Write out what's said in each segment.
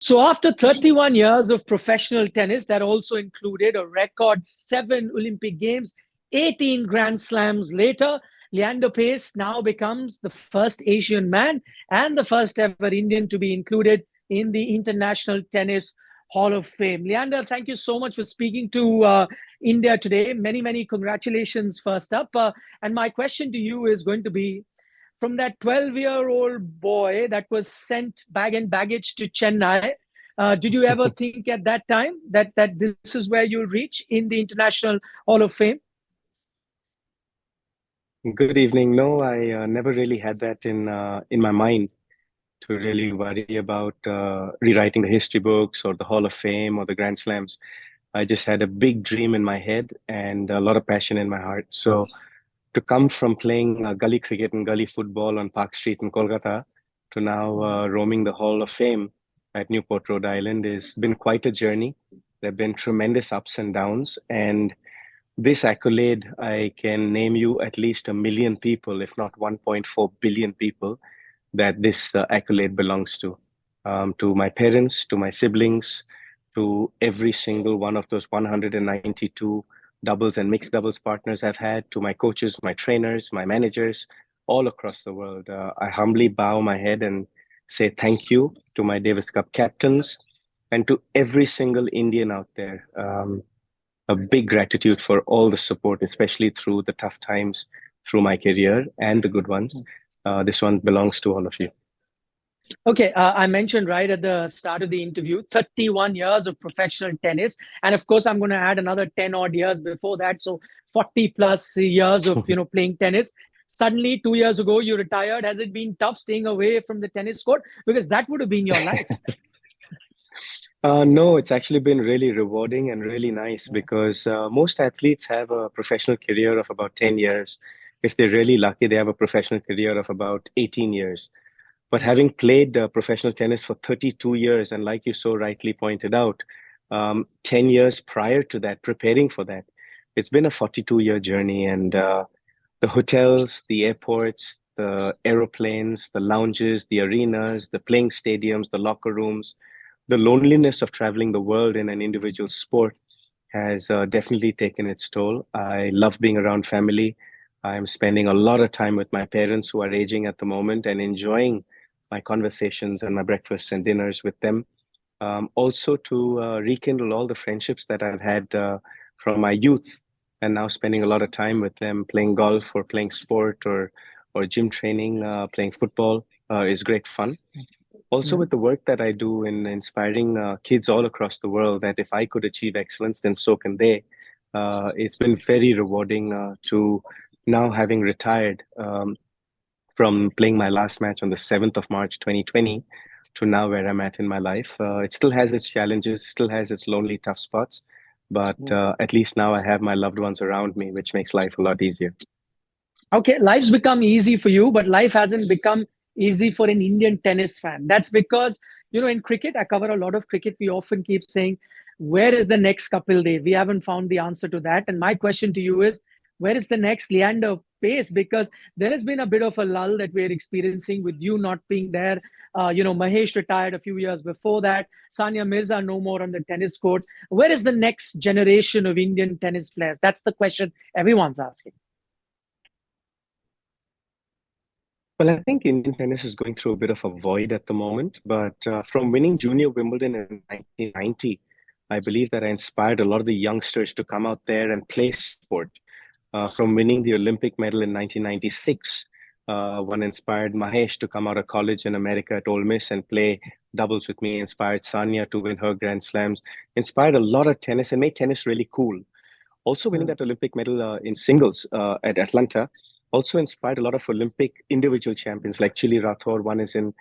So after 31 years of professional tennis, that also included a record 7 Olympic Games, 18 Grand Slams later, Leander Paes now becomes the first Asian man and the first ever Indian to be included in the International Tennis Hall of Fame. Leander, thank you so much for speaking to India today. Many, many congratulations first up. And my question to you is going to be, from that 12-year-old boy that was sent bag and baggage to Chennai, did you ever think at that time that this is where you'll reach in the International Hall of Fame? Good evening. No, I never really had that in my mind to really worry about rewriting the history books or the Hall of Fame or the Grand Slams. I just had a big dream in my head and a lot of passion in my heart. So to come from playing gully cricket and gully football on Park Street in Kolkata to now roaming the Hall of Fame at Newport, Rhode Island has been quite a journey. There have been tremendous ups and downs, and this accolade, I can name you at least a million people, if not 1.4 billion people, that this accolade belongs to my parents, to my siblings, to every single one of those 192 doubles and mixed doubles partners I've had, to my coaches, my trainers, my managers, all across the world. I humbly bow my head and say thank you to my Davis Cup captains and to every single Indian out there. A big gratitude for all the support, especially through the tough times through my career and the good ones. This one belongs to all of you. Okay, I mentioned right at the start of the interview, 31 years of professional tennis. And of course, I'm going to add another 10 odd years before that. So 40 plus years of, playing tennis. Suddenly, 2 years ago, you retired. Has it been tough staying away from the tennis court? Because that would have been your life. No, it's actually been really rewarding and really nice because most athletes have a professional career of about 10 years. If they're really lucky, they have a professional career of about 18 years. But having played professional tennis for 32 years, and like you so rightly pointed out, 10 years prior to that, preparing for that, it's been a 42-year journey. And the hotels, the airports, the aeroplanes, the lounges, the arenas, the playing stadiums, the locker rooms, the loneliness of traveling the world in an individual sport has definitely taken its toll. I love being around family. I'm spending a lot of time with my parents who are aging at the moment and enjoying my conversations and my breakfasts and dinners with them. Also to rekindle all the friendships that I've had from my youth and now spending a lot of time with them playing golf or playing sport or gym training, playing football is great fun. Also, with the work that I do in inspiring kids all across the world, that if I could achieve excellence, then so can they. It's been very rewarding to now having retired from playing my last match on the 7th of March 2020 to now where I'm at in my life. It still has its challenges, still has its lonely, tough spots, but at least now I have my loved ones around me, which makes life a lot easier. Okay, life's become easy for you, but life hasn't become easy for an Indian tennis fan. That's because, in cricket, I cover a lot of cricket. We often keep saying, where is the next Kapil Dev? We haven't found the answer to that. And my question to you is, where is the next Leander Paes? Because there has been a bit of a lull that we're experiencing with you not being there. Mahesh retired a few years before that. Sania Mirza no more on the tennis court. Where is the next generation of Indian tennis players? That's the question everyone's asking. Well, I think Indian tennis is going through a bit of a void at the moment, but from winning Junior Wimbledon in 1990, I believe that I inspired a lot of the youngsters to come out there and play sport. From winning the Olympic medal in 1996, one inspired Mahesh to come out of college in America at Ole Miss and play doubles with me, inspired Sanya to win her Grand Slams, inspired a lot of tennis and made tennis really cool. Also winning that Olympic medal in singles at Atlanta also inspired a lot of Olympic individual champions like Chili Rathore. One is in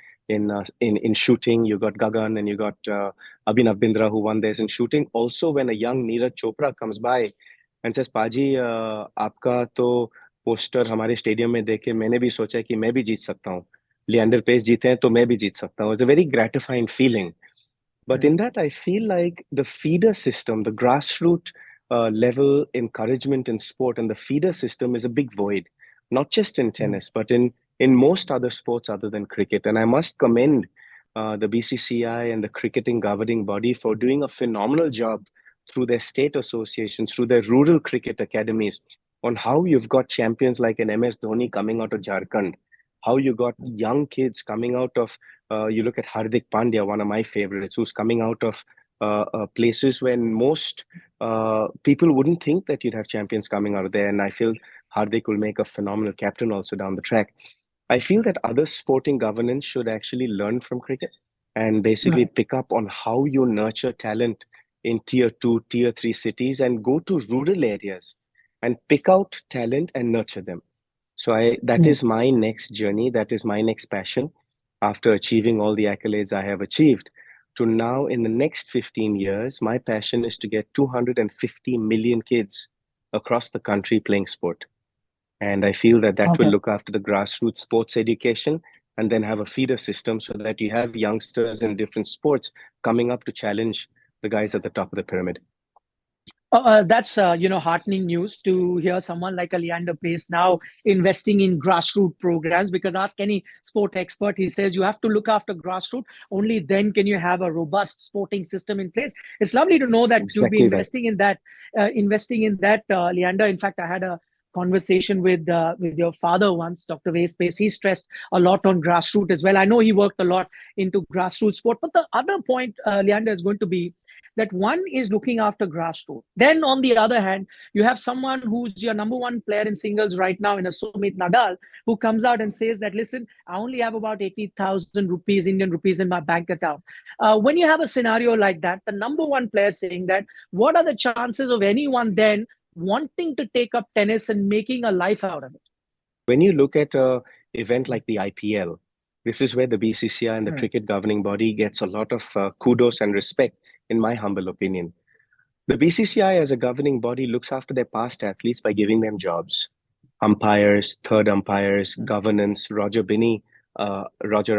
shooting. You got Gagan and you got Abhinav Bindra who won theirs in shooting. Also, when a young Neeraj Chopra comes by and says, "Paji, आपका तो poster हमारे stadium में देख के मैंने भी सोचा कि मैं भी जीत सकता हूँ. Leander Paes जीते हैं तो मैं भी जीत सकता हूँ." It's a very gratifying feeling. But in that, I feel like the feeder system, the grassroots level encouragement in sport and the feeder system is a big void, not just in tennis, but in most other sports other than cricket. And I must commend the BCCI and the cricketing governing body for doing a phenomenal job through their state associations, through their rural cricket academies, on how you've got champions like an MS Dhoni coming out of Jharkhand, how you got young kids coming out of, you look at Hardik Pandya, one of my favorites, who's coming out of places when most people wouldn't think that you'd have champions coming out of there. And I feel Hardik will make a phenomenal captain also down the track. I feel that other sporting governance should actually learn from cricket and basically Right. pick up on how you nurture talent in tier two, tier three cities and go to rural areas and pick out talent and nurture them. So that Mm. is my next journey. That is my next passion after achieving all the accolades I have achieved. To now, in the next 15 years, my passion is to get 250 million kids across the country playing sport. And I feel that that will Okay. look after the grassroots sports education and then have a feeder system so that you have youngsters in different sports coming up to challenge the guys at the top of the pyramid. That's heartening news to hear someone like a Leander Paes now investing in grassroots programs. Because ask any sport expert, he says you have to look after grassroots. Only then can you have a robust sporting system in place. It's lovely to know that you'll be Exactly right. investing in that, Leander. In fact, I had a conversation with your father once, Dr. Paes. He stressed a lot on grassroots as well. I know he worked a lot into grassroots sport. But the other point, Leander, is going to be that one is looking after grassroots. Then, on the other hand, you have someone who's your number one player in singles right now in a Sumit Nadal, who comes out and says that, listen, I only have about 80,000 rupees, Indian rupees in my bank account. When you have a scenario like that, the number one player saying that, what are the chances of anyone then wanting to take up tennis and making a life out of it? When you look at an event like the IPL, this is where the BCCI and the Hmm. cricket governing body gets a lot of kudos and respect, in my humble opinion. The BCCI as a governing body looks after their past athletes by giving them jobs. Umpires, third umpires, governance. Roger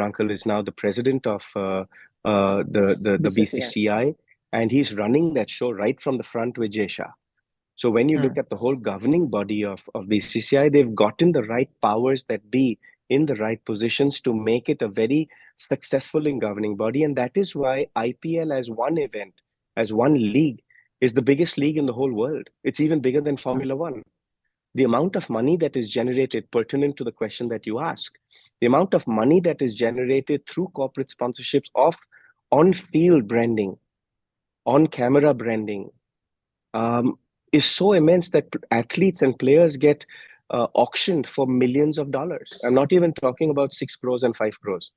Uncle is now the president of the BCCI. BCCI, and he's running that show right from the front with Jay Shah. So when you Hmm. look at the whole governing body of BCCI, they've gotten the right powers that be in the right positions to make it a very successful in governing body. And that is why IPL as one event, as one league, is the biggest league in the whole world. It's even bigger than Formula One. The amount of money that is generated, pertinent to the question that you ask, the amount of money that is generated through corporate sponsorships of on-field branding, on-camera branding, um, is so immense that athletes and players get auctioned for millions of dollars. I'm not even talking about 6 crores and 5 crores,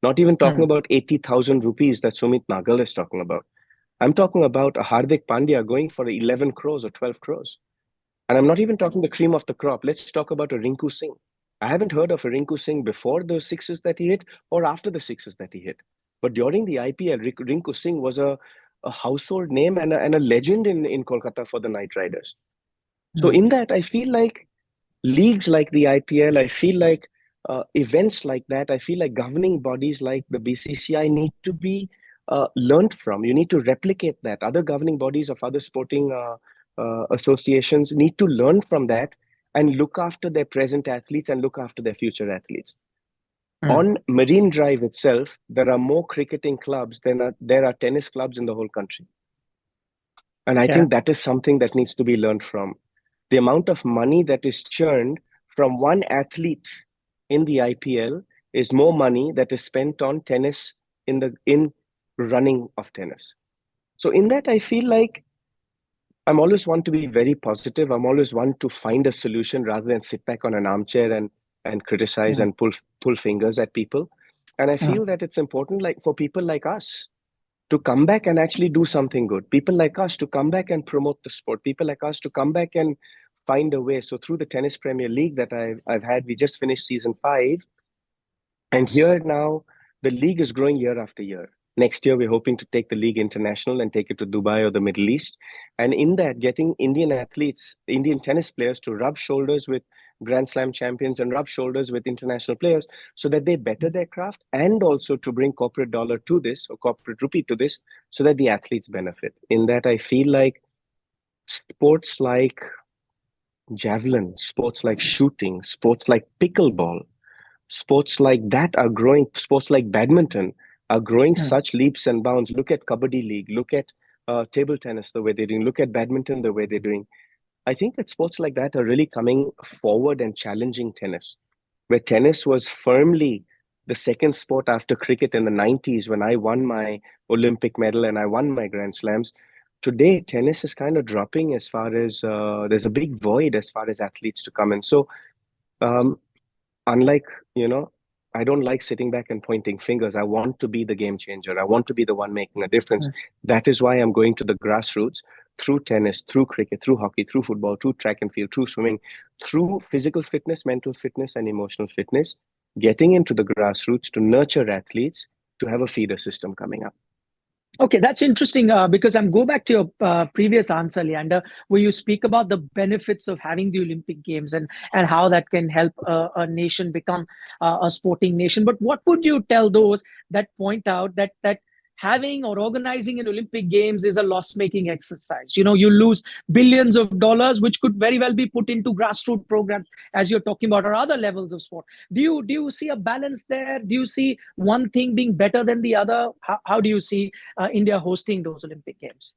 not even talking Hmm. about 80,000 rupees that Sumit Nagal is talking about. I'm talking about a Hardik Pandya going for 11 crores or 12 crores. And I'm not even talking the cream of the crop. Let's talk about a Rinku Singh. I haven't heard of a Rinku Singh before the sixes that he hit or after the sixes that he hit. But during the IPL, Rinku Singh was a household name and a legend in Kolkata for the Knight Riders. So Hmm. in that, I feel like leagues like the IPL, I feel like events like that, I feel like governing bodies like the BCCI need to be learned from. You need to replicate that. Other governing bodies of other sporting associations need to learn from that and look after their present athletes and look after their future athletes. Hmm. On Marine Drive itself, there are more cricketing clubs than there are tennis clubs in the whole country. And I Yeah. think that is something that needs to be learned from. The amount of money that is churned from one athlete in the IPL is more money that is spent on tennis in running of tennis. So in that, I feel like I'm always one to be very positive. I'm always one to find a solution rather than sit back on an armchair and criticize Hmm. and pull fingers at people. And I Hmm. feel that it's important, like for people like us, to come back and actually do something good. People like us to come back and promote the sport. People like us to come back and find a way. So through the Tennis Premier League that I've had, we just finished season 5, and here now, the league is growing year after year. Next year, we're hoping to take the league international and take it to Dubai or the Middle East. And in that, getting Indian athletes, Indian tennis players to rub shoulders with Grand Slam champions and rub shoulders with international players so that they better their craft, and also to bring corporate dollar to this or corporate rupee to this so that the athletes benefit. In that, I feel like sports like javelin, sports like shooting, sports like pickleball, sports like that are growing, sports like badminton are growing Hmm. such leaps and bounds. Look at Kabaddi League, look at table tennis, the way they're doing, look at badminton, the way they're doing. I think that sports like that are really coming forward and challenging tennis, where tennis was firmly the second sport after cricket in the 90s when I won my Olympic medal and I won my Grand Slams. Today, tennis is kind of dropping as far as there's a big void as far as athletes to come in. So, um, unlike, you know, I don't like sitting back and pointing fingers. I want to be the game changer. I want to be the one making a difference. That is why I'm going to the grassroots through tennis, through cricket, through hockey, through football, through track and field, through swimming, through physical fitness, mental fitness, and emotional fitness, getting into the grassroots to nurture athletes to have a feeder system coming up. Okay, that's interesting because I'm go back to your previous answer, Leander, where you speak about the benefits of having the Olympic Games and how that can help a nation become a sporting nation. But what would you tell those that point out that having or organizing an Olympic Games is a loss-making exercise? You know, you lose billions of dollars, which could very well be put into grassroots programs, as you're talking about, or other levels of sport. Do you see a balance there? Do you see one thing being better than the other? How do you see India hosting those Olympic Games?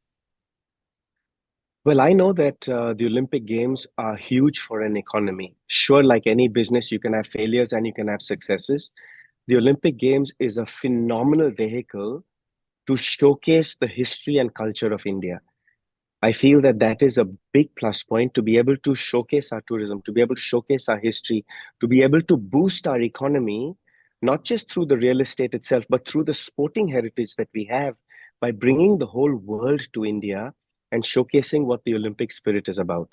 Well, I know that the Olympic Games are huge for an economy. Sure, like any business, you can have failures and you can have successes. The Olympic Games is a phenomenal vehicle to showcase the history and culture of India. I feel that that is a big plus point to be able to showcase our tourism, to be able to showcase our history, to be able to boost our economy, not just through the real estate itself, but through the sporting heritage that we have by bringing the whole world to India and showcasing what the Olympic spirit is about.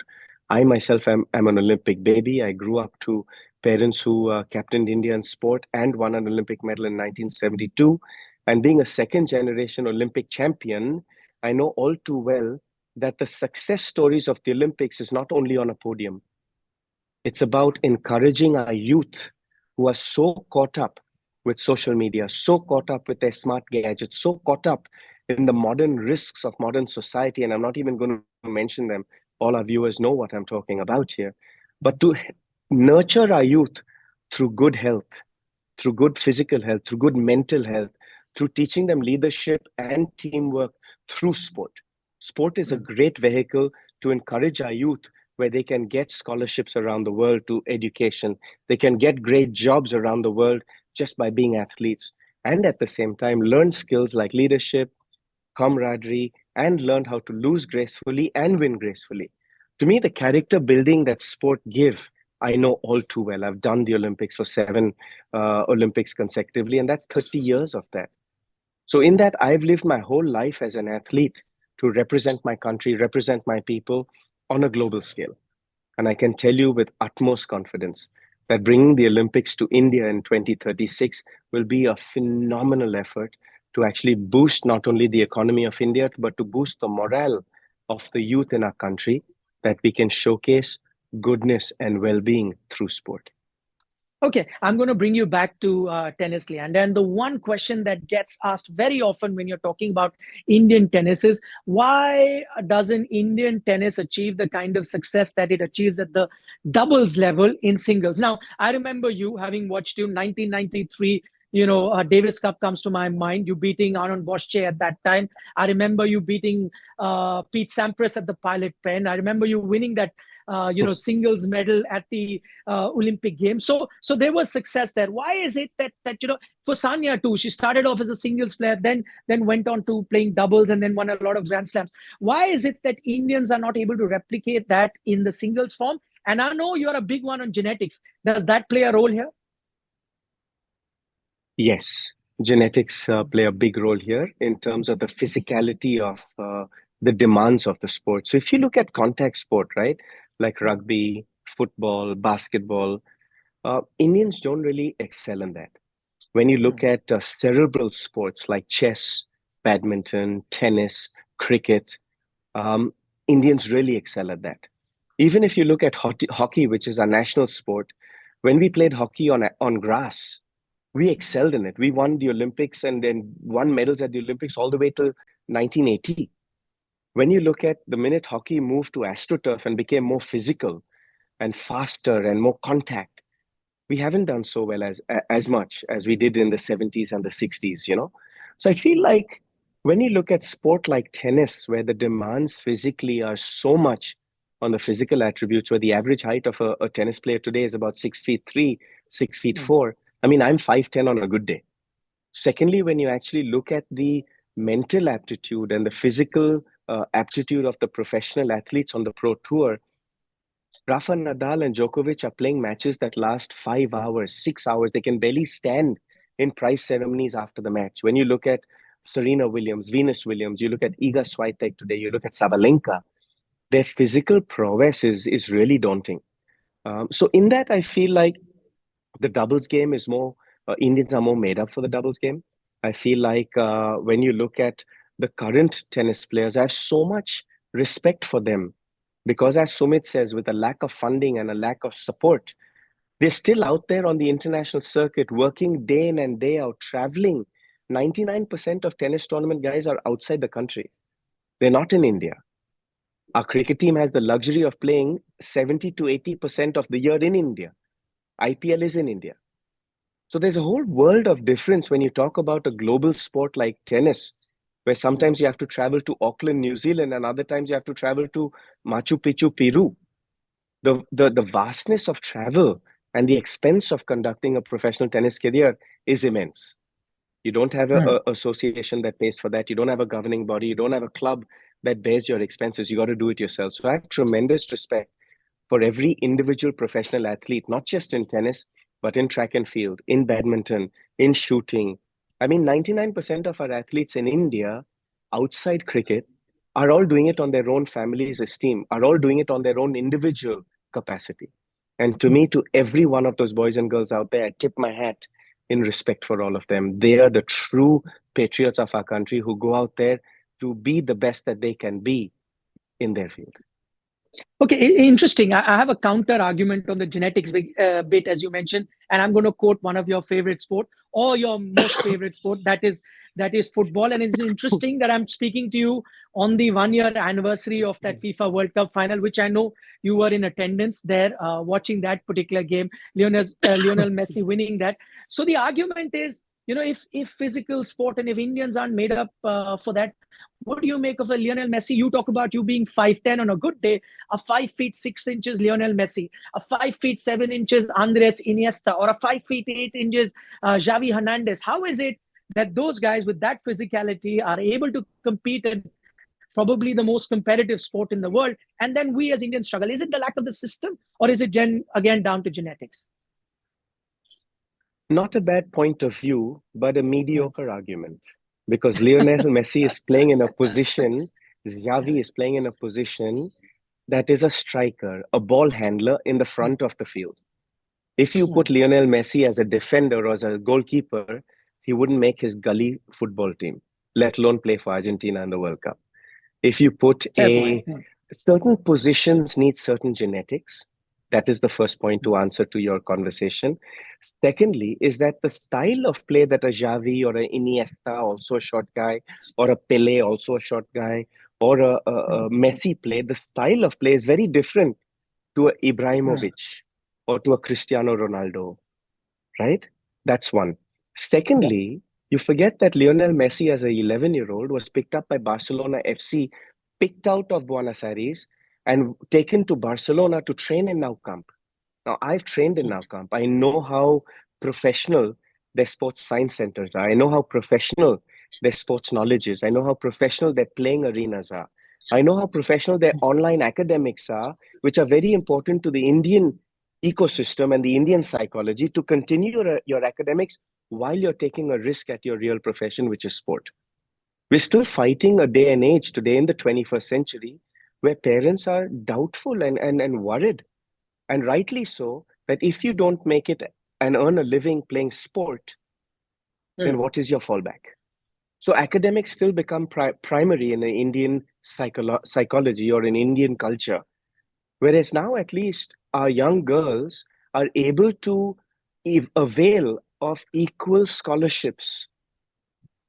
I myself am an Olympic baby. I grew up to parents who captained India in sport and won an Olympic medal in 1972. And being a second generation Olympic champion, I know all too well that the success stories of the Olympics is not only on a podium. It's about encouraging our youth who are so caught up with social media, so caught up with their smart gadgets, so caught up in the modern risks of modern society. And I'm not even going to mention them. All our viewers know what I'm talking about here. But to nurture our youth through good health, through good physical health, through good mental health, through teaching them leadership and teamwork through sport. Sport is a great vehicle to encourage our youth where they can get scholarships around the world to education. They can get great jobs around the world just by being athletes. And at the same time, learn skills like leadership, camaraderie, and learn how to lose gracefully and win gracefully. To me, the character building that sport give, I know all too well. I've done the Olympics for 7 Olympics consecutively, and that's 30 years of that. So in that, I've lived my whole life as an athlete to represent my country, represent my people on a global scale. And I can tell you with utmost confidence that bringing the Olympics to India in 2036 will be a phenomenal effort to actually boost not only the economy of India, but to boost the morale of the youth in our country, that we can showcase goodness and well-being through sport. Okay, I'm going to bring you back to tennis, Leander. And the one question that gets asked very often when you're talking about Indian tennis is why doesn't Indian tennis achieve the kind of success that it achieves at the doubles level in singles? Now, I remember you having watched you 1993. Davis Cup comes to my mind. You beating Anand Bosche at that time. I remember you beating Pete Sampras at the Pilot Pen. I remember you winning that singles medal at the Olympic Games. So there was success there. Why is it that for Sanya too, she started off as a singles player, then went on to playing doubles and then won a lot of Grand Slams. Why is it that Indians are not able to replicate that in the singles form? And I know you're a big one on genetics. Does that play a role here? Yes, genetics play a big role here in terms of the physicality of the demands of the sport. So if you look at contact sport, right, like rugby, football, basketball, Indians don't really excel in that. When you look at cerebral sports like chess, badminton, tennis, cricket, um, Indians really excel at that. Even if you look at hockey, which is our national sport, when we played hockey on grass, we excelled in it. We won the Olympics and then won medals at the Olympics all the way till 1980. When you look at the minute hockey moved to AstroTurf and became more physical and faster and more contact, we haven't done so well as much as we did in the 70s and the 60s. So I feel like when you look at sport like tennis, where the demands physically are so much on the physical attributes, where the average height of a tennis player today is about 6 feet 3, 6 feet Hmm. 4. I mean, I'm 5'10" on a good day. Secondly, when you actually look at the mental aptitude and the physical aptitude of the professional athletes on the pro tour, Rafa Nadal and Djokovic are playing matches that last 5 hours, 6 hours. They can barely stand in prize ceremonies after the match. When you look at Serena Williams, Venus Williams, you look at Iga Swiatek today, you look at Sabalenka, their physical prowess is really daunting. So in that, I feel like the doubles game is more, Indians are more made up for the doubles game. I feel like when you look at the current tennis players, I have so much respect for them because, as Sumit says, with a lack of funding and a lack of support, they're still out there on the international circuit, working day in and day out, traveling. 99% of tennis tournament guys are outside the country. They're not in India. Our cricket team has the luxury of playing 70 to 80% of the year in India. IPL is in India. So there's a whole world of difference when you talk about a global sport like tennis, where sometimes you have to travel to Auckland, New Zealand, and other times you have to travel to Machu Picchu, Peru. The vastness of travel and the expense of conducting a professional tennis career is immense. You don't have Hmm. a association that pays for that. You don't have a governing body. You don't have a club that bears your expenses. You got to do it yourself. So I have tremendous respect for every individual professional athlete, not just in tennis, but in track and field, in badminton, in shooting. I mean, 99% of our athletes in India outside cricket are all doing it on their own family's esteem, are all doing it on their own individual capacity. And to me, to every one of those boys and girls out there, I tip my hat in respect for all of them. They are the true patriots of our country who go out there to be the best that they can be in their field. Okay, interesting. I have a counter argument on the genetics bit, as you mentioned, and I'm going to quote one of your favorite sport or your most favorite sport. That is football, and it's interesting that I'm speaking to you on the 1 year anniversary of that FIFA World Cup final, which I know you were in attendance there, watching that particular game. Lionel Messi winning that. So the argument is, if physical sport and if Indians aren't made up for that, what do you make of a Lionel Messi? You talk about you being 5'10" on a good day, a 5 feet 6 inches Lionel Messi, a 5 feet 7 inches Andres Iniesta, or a 5 feet 8 inches Xavi Hernandez. How is it that those guys with that physicality are able to compete in probably the most competitive sport in the world, and then we as Indians struggle? Is it the lack of the system, or is it again down to genetics? Not a bad point of view, but a Hmm. mediocre argument. Because Lionel Messi is playing in a position, Xavi is playing in a position that is a striker, a ball handler in the front of the field. If you Hmm. put Lionel Messi as a defender or as a goalkeeper, he wouldn't make his gully football team, let alone play for Argentina in the World Cup. If you put Fair point. a certain positions need certain genetics, that is the first point to answer to your conversation. Secondly, is that the style of play that a Xavi or a Iniesta, also a short guy, or a Pele, also a short guy, or a Messi play, the style of play is very different to a Hmm. Ibrahimovic or to a Cristiano Ronaldo, right? That's one. Yeah. Secondly, you forget that Lionel Messi, as a 11-year-old, was picked up by Barcelona FC, picked out of Buenos Aires, and taken to Barcelona to train in Nou Camp. Now, I've trained in Nou Camp. I know how professional their sports science centers are. I know how professional their sports knowledge is. I know how professional their playing arenas are. I know how professional their online academics are, which are very important to the Indian ecosystem and the Indian psychology to continue your academics while you're taking a risk at your real profession, which is sport. We're still fighting a day and age today in the 21st century where parents are doubtful and worried, and rightly so, that if you don't make it and earn a living playing sport, then Hmm. what is your fallback? So academics still become primary in an Indian psychology or in Indian culture. Whereas now, at least, our young girls are able to avail of equal scholarships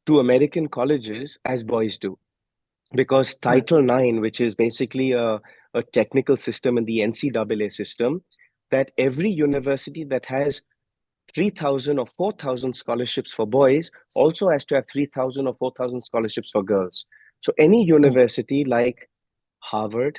to American colleges as boys do. Because Hmm. Title IX, which is basically a technical system in the NCAA system, that every university that has 3,000 or 4,000 scholarships for boys also has to have 3,000 or 4,000 scholarships for girls. So any university like Harvard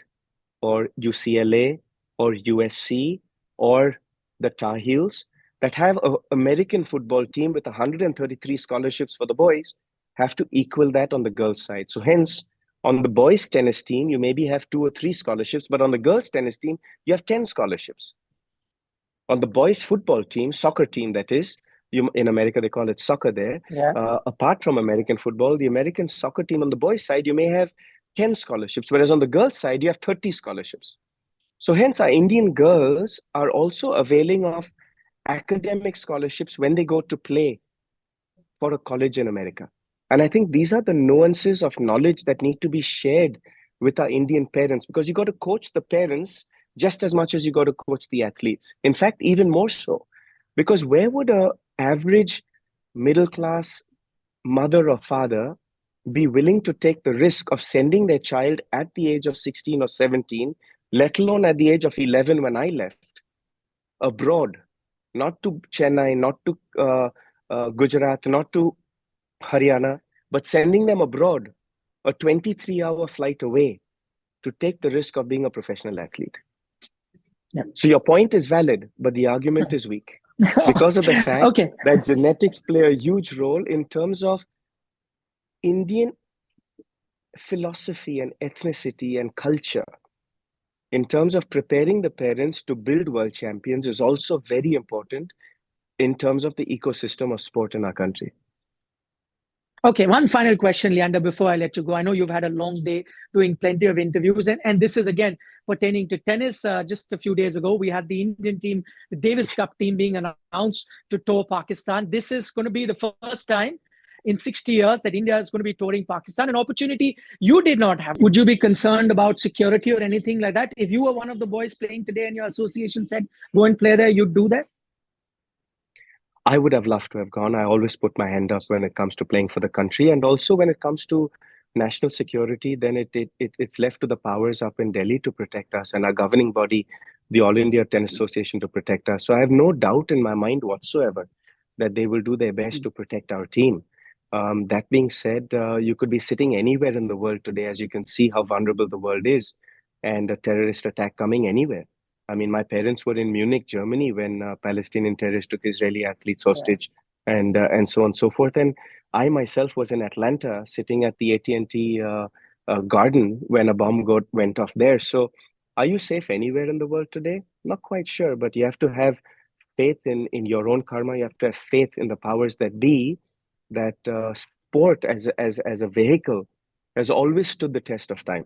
or UCLA or USC or the Tar Heels that have an American football team with 133 scholarships for the boys have to equal that on the girls' side. So hence, on the boys' tennis team, you maybe have 2 or 3 scholarships, but on the girls' tennis team, you have 10 scholarships. On the boys' football team, soccer team, that is, in America, they call it soccer there. Yeah. Apart from American football, the American soccer team on the boys' side, you may have 10 scholarships, whereas on the girls' side, you have 30 scholarships. So hence, our Indian girls are also availing of academic scholarships when they go to play for a college in America. And I think these are the nuances of knowledge that need to be shared with our Indian parents, because you got to coach the parents just as much as you got to coach the athletes. In fact, even more so, because where would a average middle class mother or father be willing to take the risk of sending their child at the age of 16 or 17, let alone at the age of 11 when I left, abroad, not to Chennai, not to Gujarat, not to Haryana, but sending them abroad, a 23-hour flight away, to take the risk of being a professional athlete. Yeah. So your point is valid, but the argument is weak because of the fact that genetics play a huge role in terms of Indian philosophy and ethnicity and culture. In terms of preparing the parents to build world champions is also very important in terms of the ecosystem of sport in our country. Okay, one final question, Leander, before I let you go. I know you've had a long day doing plenty of interviews, and this is again pertaining to tennis. Just a few days ago, we had the Indian team, the Davis Cup team, being announced to tour Pakistan. This is going to be the first time in 60 years that India is going to be touring Pakistan, an opportunity you did not have. Would you be concerned about security or anything like that? If you were one of the boys playing today and your association said, go and play there, you'd do that? I would have loved to have gone. I always put my hand up when it comes to playing for the country. And also when it comes to national security, then it's left to the powers up in Delhi to protect us, and our governing body, the All India Tennis Association, to protect us. So I have no doubt in my mind whatsoever that they will do their best to protect our team. That being said, you could be sitting anywhere in the world today, as you can see how vulnerable the world is, and a terrorist attack coming anywhere. I mean, my parents were in Munich, Germany, when Palestinian terrorists took Israeli athletes hostage, and so on and so forth. And I myself was in Atlanta, sitting at the AT&T garden when a bomb went off there. So, are you safe anywhere in the world today? Not quite sure, but you have to have faith in your own karma. You have to have faith in the powers that be. That sport as a vehicle has always stood the test of time.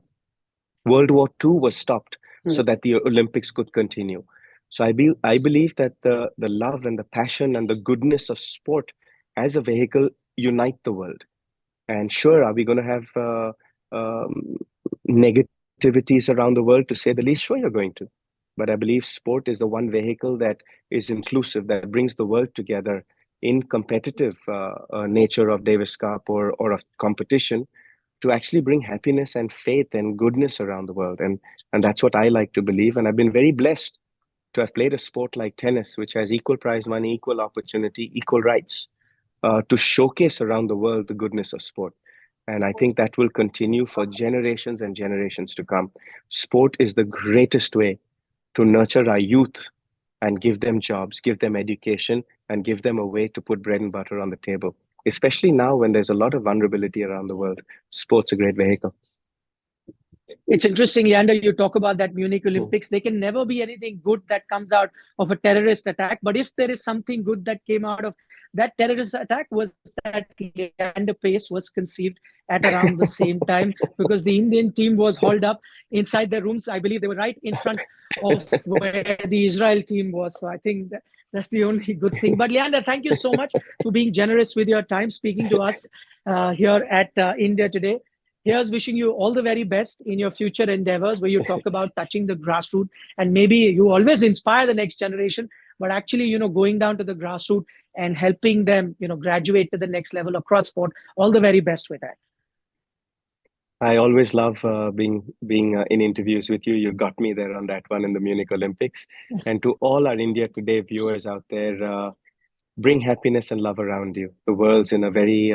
World War II was stopped so that the Olympics could continue. So I believe that the love and the passion and the goodness of sport as a vehicle unite the world. And sure, are we going to have negativities around the world, to say the least? Sure, you're going to. But I believe sport is the one vehicle that is inclusive, that brings the world together in competitive nature of Davis Cup or of competition, to actually bring happiness and faith and goodness around the world. And that's what I like to believe. And I've been very blessed to have played a sport like tennis, which has equal prize money, equal opportunity, equal rights, to showcase around the world the goodness of sport. And I think that will continue for generations and generations to come. Sport is the greatest way to nurture our youth and give them jobs, give them education, and give them a way to put bread and butter on the table. Especially now when there's a lot of vulnerability around the world, sports a great vehicle. It's interesting, Leander, you talk about that Munich Olympics. There can never be anything good that comes out of a terrorist attack. But if there is something good that came out of that terrorist attack, was that Leander Paes was conceived at around the same time, because the Indian team was hauled up inside their rooms. I believe they were right in front of where the Israel team was. So I think that's the only good thing. But Leander, thank you so much for being generous with your time, speaking to us here at India Today. Here's wishing you all the very best in your future endeavors, where you talk about touching the grassroots, and maybe you always inspire the next generation, but actually, going down to the grassroots and helping them, graduate to the next level across sport. All the very best with that. I always love being in interviews with you. You got me there on that one in the Munich Olympics. And to all our India Today viewers out there, bring happiness and love around you. The world's in a very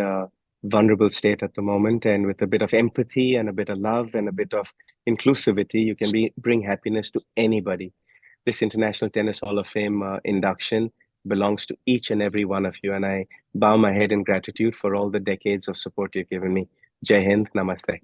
vulnerable state at the moment, and with a bit of empathy and a bit of love and a bit of inclusivity, you can bring happiness to anybody. This International Tennis Hall of Fame induction belongs to each and every one of you, and I bow my head in gratitude for all the decades of support you've given me. Jai Hind, Namaste.